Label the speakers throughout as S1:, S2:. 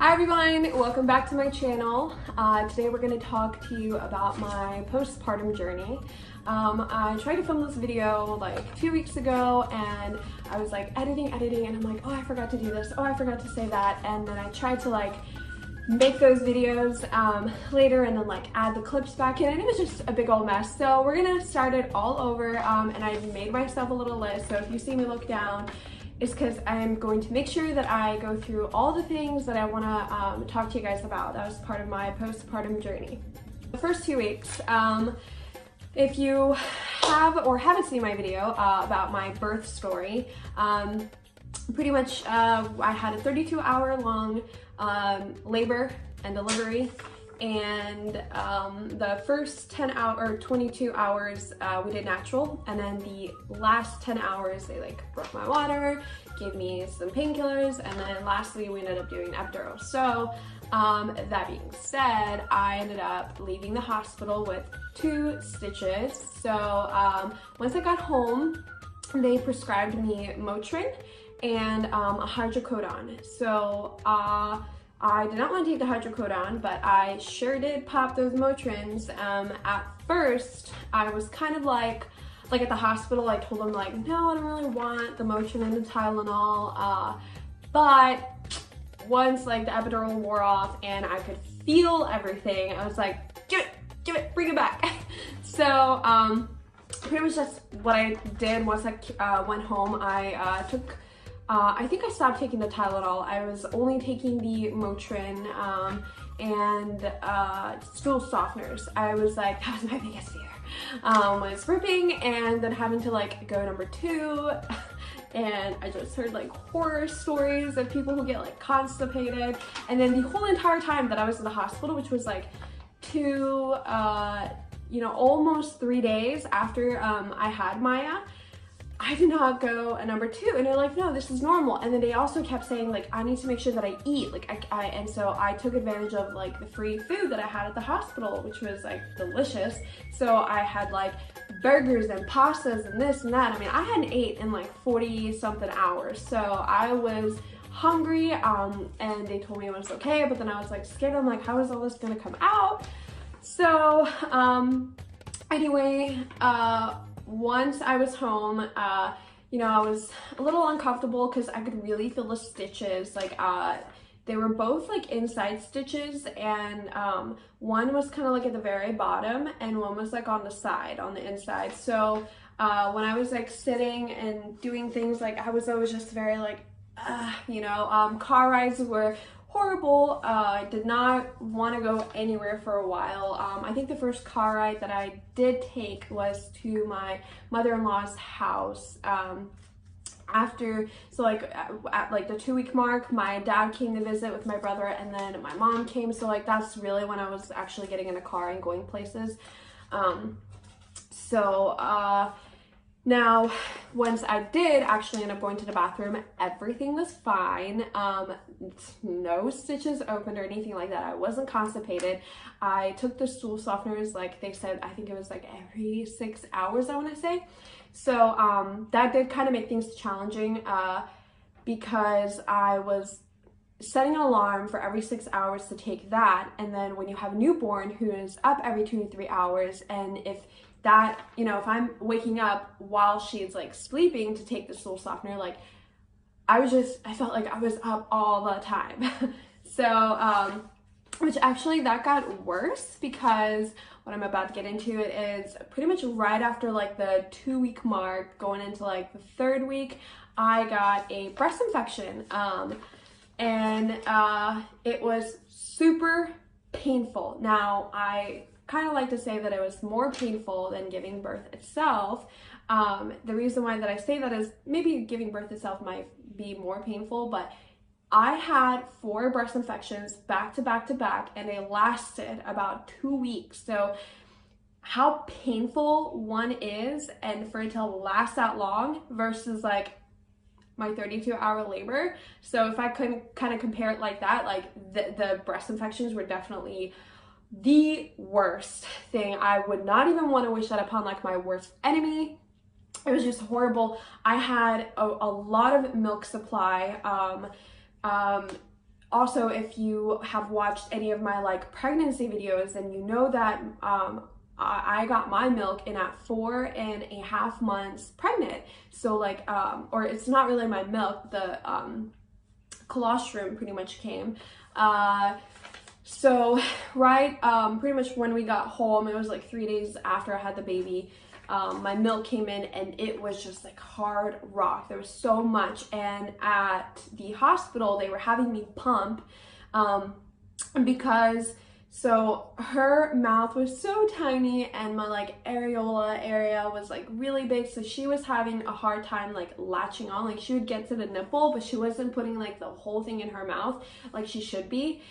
S1: Hi everyone, welcome back to my channel. Today we're going to talk to you about my postpartum journey. I tried to film this video like 2 weeks ago and I was like editing and I'm like, oh, I forgot to do this, oh, I forgot to say that, and then I tried to like make those videos later and then like add the clips back in, and it was just a big old mess. So we're gonna start it all over, and I made myself a little list, so if you see me look down, it's because I'm going to make sure that I go through all the things that I want to talk to you guys about. That was part of my postpartum journey. The first 2 weeks, if you have or haven't seen my video about my birth story, pretty much I had a 32-hour long labor and delivery, and the first 10 hours or 22 hours we did natural, and then the last 10 hours they like broke my water, gave me some painkillers, and then lastly we ended up doing epidural. So that being said, I ended up leaving the hospital with 2 stitches. So once I got home, they prescribed me Motrin and a hydrocodone. So I did not want to take the hydrocodone, but I sure did pop those Motrins. At first, I was kind of like at the hospital, I told them like, no, I don't really want the Motrin and the Tylenol. But once like the epidural wore off and I could feel everything, I was like, give it, bring it back. So pretty much that's what I did. Once I went home, I took I think I stopped taking the Tylenol. I was only taking the Motrin and stool softeners. I was like, that was my biggest fear. Was ripping and then having to like go number 2. And I just heard like horror stories of people who get like constipated. And then the whole entire time that I was in the hospital, which was like almost 3 days after I had Maja, I did not go a number 2, and they're like, no, this is normal. And then they also kept saying like, I need to make sure that I eat, like and so I took advantage of like the free food that I had at the hospital, which was like delicious. So I had like burgers and pastas and this and that. I mean, I hadn't ate in like 40 something hours, so I was hungry, and they told me it was okay, but then I was like scared. I'm like, how is all this gonna come out? So anyway, once I was home, I was a little uncomfortable because I could really feel the stitches. Like they were both like inside stitches, and one was kind of like at the very bottom and one was like on the side, on the inside. So when I was like sitting and doing things, like I was always just very like, car rides were horrible. I did not want to go anywhere for a while. I think the first car ride that I did take was to my mother-in-law's house. So like at like the 2-week mark, my dad came to visit with my brother, and then my mom came. So like that's really when I was actually getting in a car and going places. Now, once I did actually end up going to the bathroom, everything was fine. No stitches opened or anything like that. I wasn't constipated. I took the stool softeners, like they said, I think it was like every 6 hours, I want to say. So that did kind of make things challenging because I was setting an alarm for every 6 hours to take that. And then when you have a newborn who is up every 2 to 3 hours, and if that, if I'm waking up while she's like sleeping to take the stool softener, like I felt like I was up all the time. So, which actually that got worse, because what I'm about to get into it is pretty much right after like the 2-week mark, going into like the 3rd week, I got a breast infection. And it was super painful. Now, I kind of like to say that it was more painful than giving birth itself. The reason why that I say that is maybe giving birth itself might be more painful, but I had 4 breast infections back to back to back, and they lasted about 2 weeks. So how painful one is, and for it to last that long versus like my 32-hour labor. So if I couldn't kind of compare it like that, like the breast infections were definitely the worst thing. I would not even want to wish that upon like my worst enemy. It was just horrible. I had a lot of milk supply. Also, if you have watched any of my like pregnancy videos, then you know that I got my milk in at 4.5 months pregnant. So like, or it's not really my milk, the colostrum pretty much came. So right, pretty much when we got home, it was like 3 days after I had the baby, my milk came in and it was just like hard rock. There was so much, and at the hospital they were having me pump because so her mouth was so tiny and my like areola area was like really big, so she was having a hard time like latching on. Like she would get to the nipple, but she wasn't putting like the whole thing in her mouth like she should be.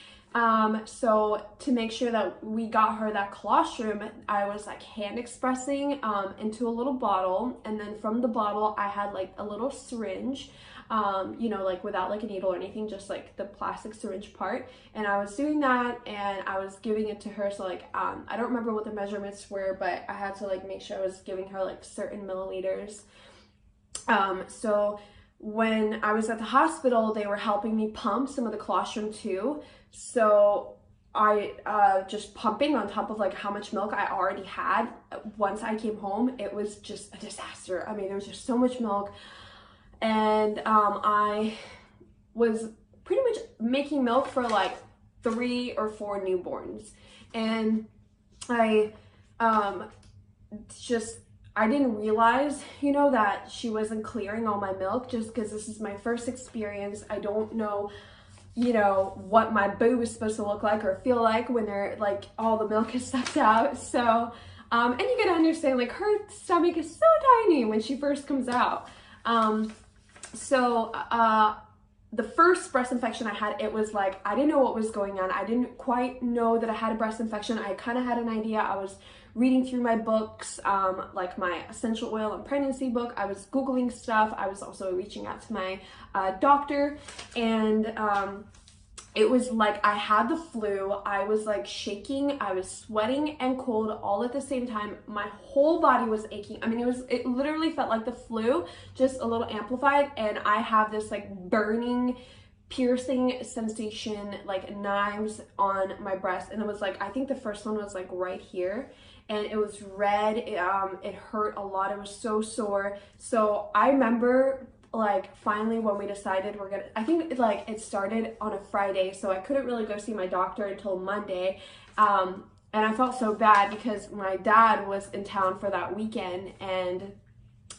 S1: So to make sure that we got her that colostrum, I was like hand expressing into a little bottle, and then from the bottle I had like a little syringe, you know, like without like a needle or anything, just like the plastic syringe part, and I was doing that and I was giving it to her. So like I don't remember what the measurements were, but I had to like make sure I was giving her like certain milliliters. So when I was at the hospital, they were helping me pump some of the colostrum too. So I just pumping on top of like how much milk I already had. Once I came home, it was just a disaster. I mean, there was just so much milk, and I was pretty much making milk for like 3 or 4 newborns, and I didn't realize, you know, that she wasn't clearing all my milk, just because this is my first experience. I don't know, you know, what my boob is supposed to look like or feel like when they're like all the milk is sucked out. So and you gotta understand, like her stomach is so tiny when she first comes out. The first breast infection I had, it was like I didn't know what was going on. I didn't quite know that I had a breast infection. I kind of had an idea. I was reading through my books, like my essential oil and pregnancy book. I was Googling stuff. I was also reaching out to my doctor, and it was like I had the flu. I was like shaking, I was sweating and cold all at the same time. My whole body was aching. I mean, it literally felt like the flu, just a little amplified, and I have this like burning, piercing sensation, like knives on my breast. And it was like, I think the first one was like right here, and it was red. It hurt a lot. It was so sore. So I remember like finally when we decided I think it started on a Friday, so I couldn't really go see my doctor until Monday, and I felt so bad because my dad was in town for that weekend and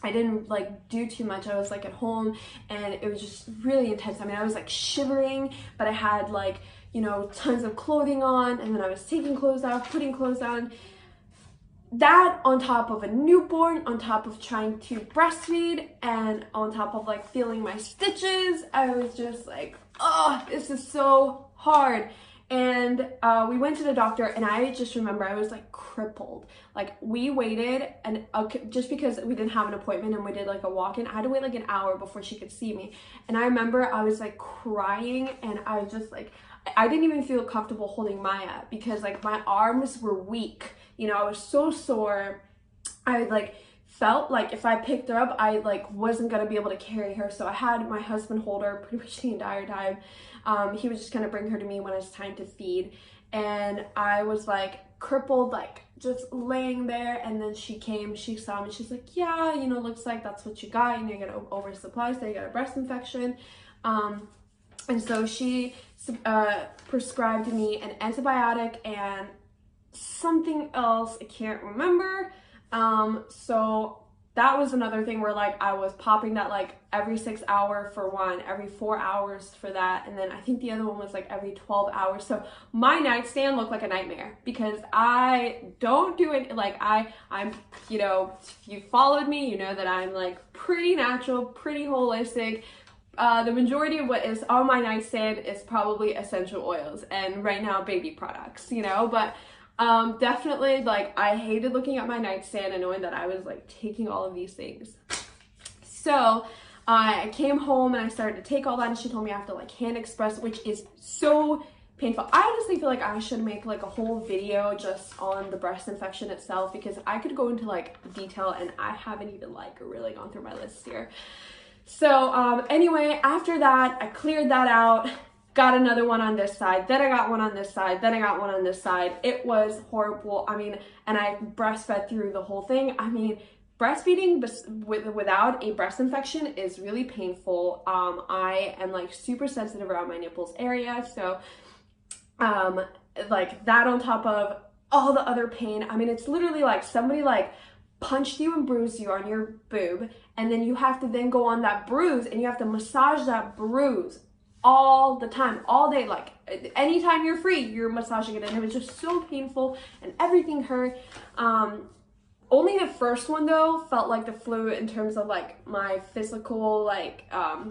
S1: I didn't like do too much. I was like at home and it was just really intense. I mean, I was like shivering, but I had like, you know, tons of clothing on, and then I was taking clothes off, putting clothes on. That on top of a newborn, on top of trying to breastfeed, and on top of like feeling my stitches, I was just like, oh, this is so hard. And we went to the doctor, and I just remember I was like crippled. Like we waited, and just because we didn't have an appointment and we did like a walk-in, I had to wait like an hour before she could see me. And I remember I was like crying, and I was just like, I didn't even feel comfortable holding Maja because like my arms were weak. You know, I was so sore. I like felt like if I picked her up, I like wasn't gonna be able to carry her. So I had my husband hold her pretty much the entire time. He was just gonna bring her to me when it's time to feed. And I was like crippled, like just laying there. And then she came, she saw me, she's like, yeah, you know, looks like that's what you got. You know, you got oversupply, so you got a breast infection. And so she prescribed me an antibiotic and something else I can't remember. So that was another thing where like I was popping that like every 6 hours for one, every 4 hours for that, and then I think the other one was like every 12 hours. So my nightstand looked like a nightmare because I don't do it like I'm, you know, if you followed me, you know that I'm like pretty natural, pretty holistic. The majority of what is on my nightstand is probably essential oils and right now baby products, you know, but definitely like I hated looking at my nightstand and knowing that I was like taking all of these things. So I came home and I started to take all that, and she told me I have to like hand express, which is so painful. I honestly feel like I should make like a whole video just on the breast infection itself, because I could go into like detail and I haven't even like really gone through my list here. So anyway, after that, I cleared that out, got another one on this side, then I got one on this side, then I got one on this side. It was horrible. I mean, and I breastfed through the whole thing. I mean, breastfeeding without a breast infection is really painful. I am like super sensitive around my nipples area, so like that on top of all the other pain. I mean, it's literally like somebody like punched you and bruised you on your boob, and then you have to then go on that bruise and you have to massage that bruise all the time, all day. Like anytime you're free, you're massaging it, and it was just so painful and everything hurt. Only the first one though felt like the flu in terms of like my physical, like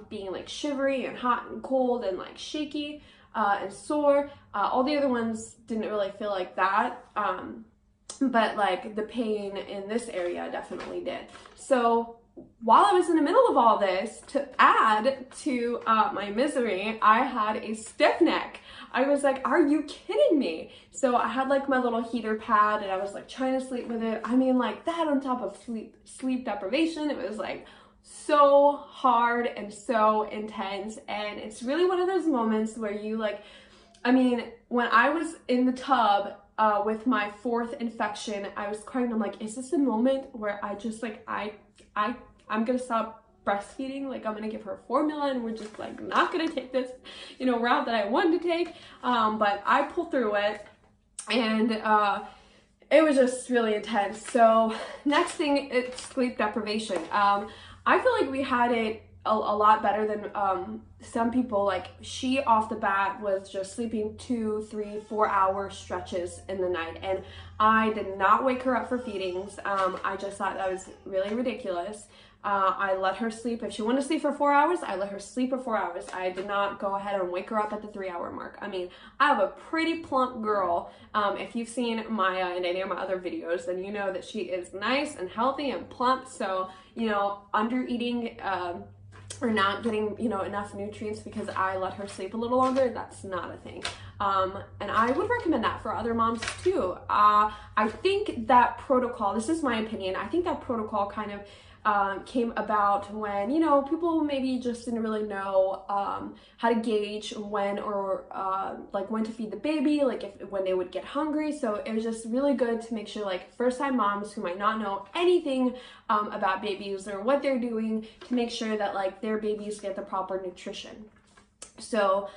S1: being like shivery and hot and cold and like shaky and sore. All the other ones didn't really feel like that, but like the pain in this area definitely did. So while I was in the middle of all this, to add to my misery, I had a stiff neck. I was like, are you kidding me? So I had like my little heater pad and I was like trying to sleep with it. I mean, like that on top of sleep deprivation, it was like so hard and so intense. And it's really one of those moments where you like, I mean, when I was in the tub with my 4th infection, I was crying. I'm like, is this a moment where I just like, I'm gonna stop breastfeeding? Like I'm gonna give her formula and we're just like not gonna take this, you know, route that I wanted to take. But I pulled through it, and it was just really intense. So next thing, it's sleep deprivation. I feel like we had it a lot better than some people. Like she off the bat was just sleeping 2, 3, 4 hour stretches in the night, and I did not wake her up for feedings. I just thought that was really ridiculous. I let her sleep. If she wanted to sleep for 4 hours, I let her sleep for 4 hours. I did not go ahead and wake her up at the 3 hour mark. I mean, I have a pretty plump girl. If you've seen Maja in any of my other videos, then you know that she is nice and healthy and plump. So, you know, under eating or not getting, you know, enough nutrients because I let her sleep a little longer, that's not a thing. And I would recommend that for other moms too. I think that protocol, this is my opinion, I think that protocol kind of came about when, you know, people maybe just didn't really know how to gauge when or like when to feed the baby, like when they would get hungry. So it was just really good to make sure, like first-time moms who might not know anything about babies or what they're doing, to make sure that like their babies get the proper nutrition. So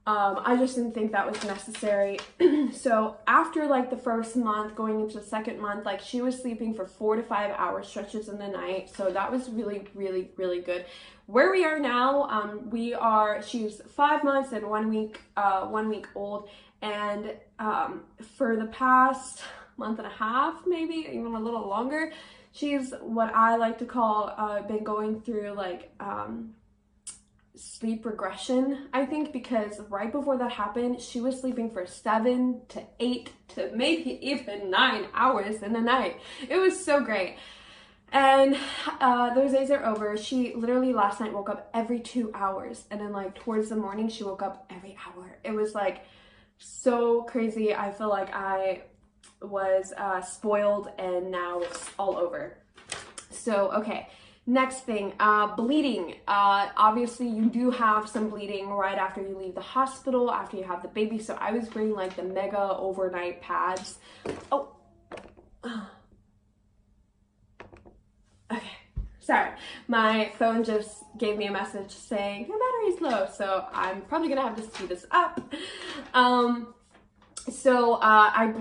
S1: I just didn't think that was necessary. So after like the first month, going into the second month, like she was sleeping for 4 to 5 hour stretches in the night. So that was really, really, really good. Where we are now, she's 5 months and 1 week old. And for the past month and a half, maybe even a little longer, she's what I like to call been going through like sleep regression, I think, because right before that happened, she was sleeping for 7 to 8 to maybe even 9 hours in the night. It was so great. And those days are over. She literally last night woke up every 2 hours, and then like towards the morning she woke up every hour. It was like so crazy. I feel like I was spoiled, and now it's all over. So okay, next thing, bleeding. Obviously you do have some bleeding right after you leave the hospital, after you have the baby. So I was bringing like the mega overnight pads. Oh, okay, sorry. My phone just gave me a message saying your battery's low, so I'm probably gonna have to speed this up. So I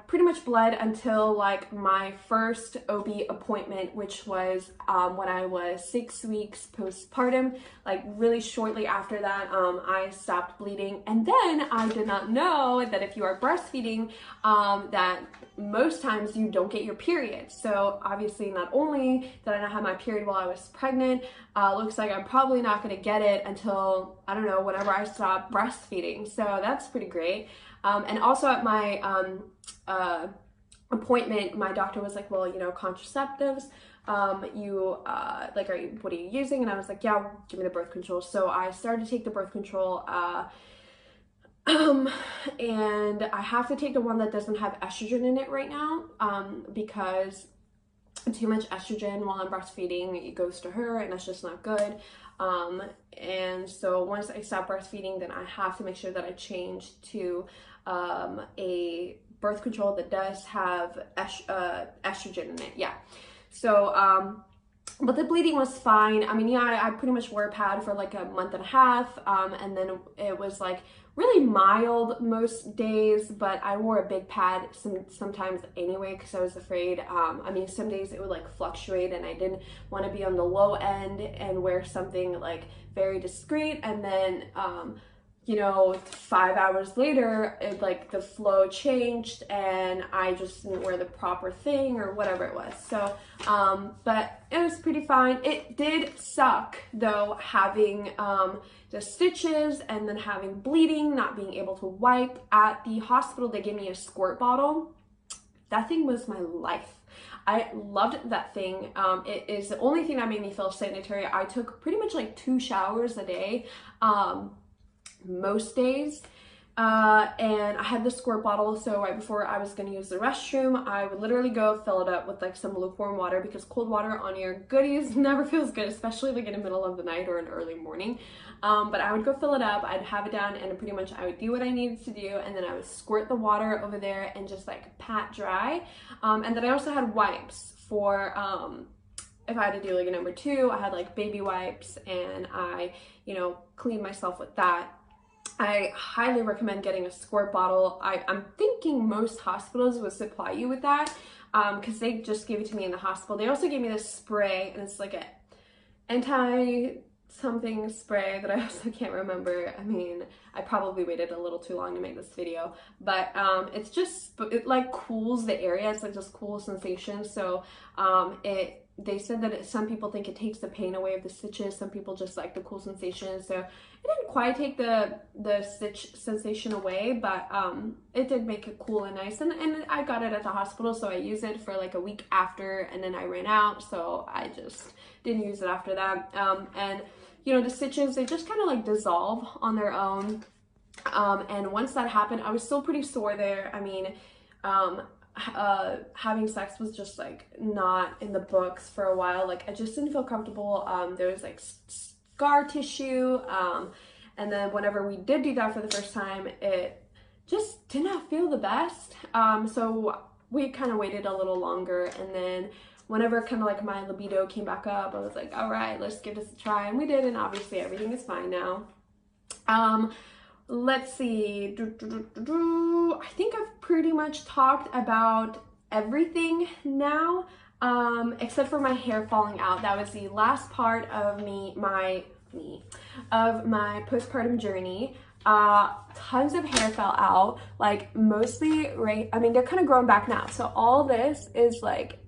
S1: pretty much bled until like my first OB appointment, which was when I was 6 weeks postpartum. Like really shortly after that, I stopped bleeding. And then I did not know that if you are breastfeeding, that most times you don't get your period. So obviously not only did I not have my period while I was pregnant, looks like I'm probably not going to get it until, I don't know, whenever I stop breastfeeding. So that's pretty great. And also at my appointment, my doctor was like, well, you know, contraceptives, what are you using? And I was like, yeah, give me the birth control. So I started to take the birth control, and I have to take the one that doesn't have estrogen in it right now, because too much estrogen while I'm breastfeeding, it goes to her, and that's just not good. And so once I stop breastfeeding, then I have to make sure that I change to a birth control that does have estrogen in it. Yeah. So but the bleeding was fine. I mean, yeah, I pretty much wore a pad for like a month and a half, and then it was like really mild most days, but I wore a big pad sometimes anyway because I was afraid. I mean, some days it would like fluctuate, and I didn't want to be on the low end and wear something like very discreet, and then you know, 5 hours later, it, like the flow changed and I just didn't wear the proper thing or whatever it was. So, but it was pretty fine. It did suck though, having the stitches and then having bleeding, not being able to wipe. At the hospital, they gave me a squirt bottle. That thing was my life. I loved that thing. It is the only thing that made me feel sanitary. I took pretty much like 2 showers a day. Most days, and I had the squirt bottle, so right before I was going to use the restroom, I would literally go fill it up with like some lukewarm water, because cold water on your goodies never feels good, especially like in the middle of the night or an early morning. But I would go fill it up, I'd have it down, and pretty much I would do what I needed to do, and then I would squirt the water over there and just like pat dry. And then I also had wipes for if I had to do like a number 2, I had like baby wipes, and I, you know, cleaned myself with that. I highly recommend getting a squirt bottle. I'm thinking most hospitals would supply you with that, because they just gave it to me in the hospital. They also gave me this spray, and it's like a anti-something spray that I also can't remember. I mean, I probably waited a little too long to make this video, but it's just, it like cools the area. It's like this cool sensation. So they said that some people think it takes the pain away of the stitches. Some people just like the cool sensation. So it didn't quite take the stitch sensation away, but it did make it cool and nice. And I got it at the hospital, so I used it for like a week after, and then I ran out, so I just didn't use it after that. And you know, the stitches, they just kind of like dissolve on their own. And once that happened, I was still pretty sore there. I mean, having sex was just like not in the books for a while. Like I just didn't feel comfortable. There was like scar tissue, and then whenever we did do that for the first time, it just did not feel the best. So we kind of waited a little longer, and then whenever kind of like my libido came back up, I was like, all right, let's give this a try, and we did, and obviously everything is fine now. Let's see, I think I've pretty much talked about everything now, except for my hair falling out. That was the last part of my postpartum journey. Tons of hair fell out, like mostly right, I mean, they're kind of growing back now. So all this is like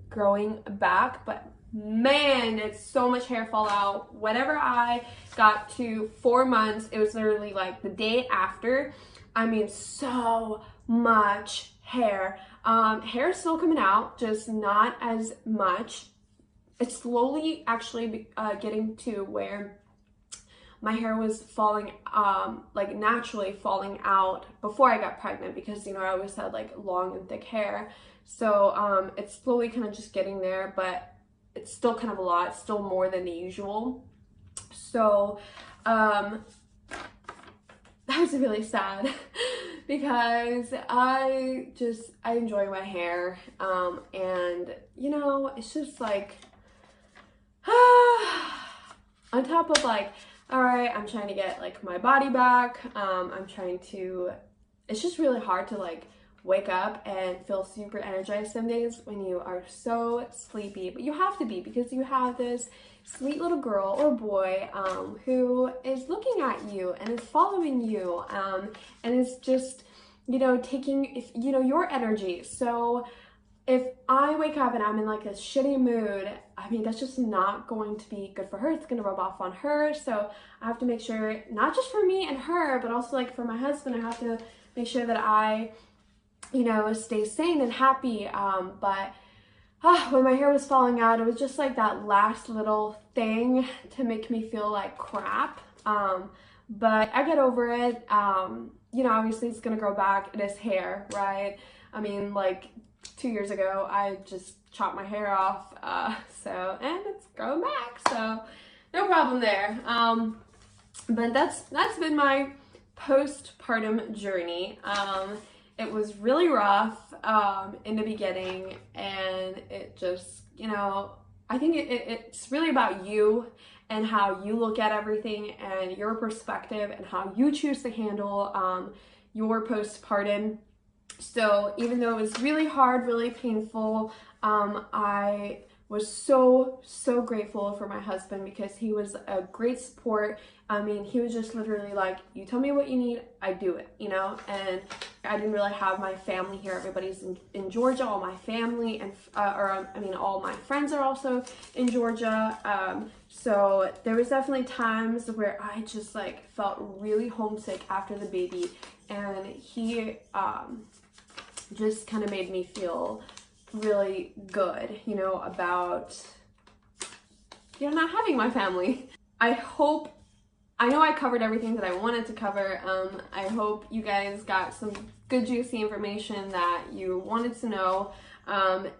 S1: growing back, but man, it's so much hair fall out. Whenever I got to 4 months, it was literally like the day after. I mean, so much hair. Hair is still coming out, just not as much. It's slowly actually getting to where my hair was falling, like naturally falling out before I got pregnant, because, you know, I always had like long and thick hair. So it's slowly kind of just getting there, but it's still kind of a lot, still more than the usual. So that was really sad because I enjoy my hair, and you know, it's just like on top of like, all right, I'm trying to get like my body back, it's just really hard to like wake up and feel super energized some days when you are so sleepy. But you have to be, because you have this sweet little girl or boy who is looking at you and is following you, and is just, you know, taking, you know, your energy. So if I wake up and I'm in like a shitty mood, I mean, that's just not going to be good for her. It's going to rub off on her. So I have to make sure, not just for me and her, but also like for my husband, I have to make sure that I, you know, stay sane and happy. But when my hair was falling out, it was just like that last little thing to make me feel like crap. But I get over it. You know, obviously it's gonna grow back. It is hair, right? I mean, like 2 years ago, I just chopped my hair off. And it's growing back. So no problem there. But that's been my postpartum journey. It was really rough in the beginning, and it just, you know, I think it's really about you and how you look at everything and your perspective and how you choose to handle your postpartum. So even though it was really hard, really painful, I was so grateful for my husband because he was a great support. I mean, he was just literally like, you tell me what you need, I do it, you know? And I didn't really have my family here. Everybody's in Georgia, all my family, and all my friends are also in Georgia. So there was definitely times where I just like felt really homesick after the baby, and he just kind of made me feel really good, you know, about, you know, not having my family. I know I covered everything that I wanted to cover. I hope you guys got some good juicy information that you wanted to know.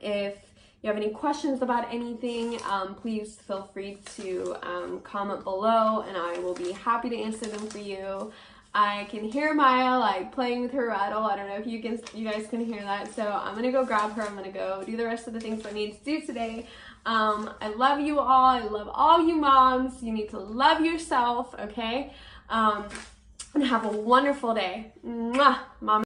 S1: If you have any questions about anything, please feel free to comment below, and I will be happy to answer them for you. I can hear Maja like playing with her rattle. I don't know if you guys can hear that. So I'm gonna go grab her. I'm gonna go do the rest of the things I need to do today. I love you all. I love all you moms. You need to love yourself, okay? And have a wonderful day. Mwah, mom.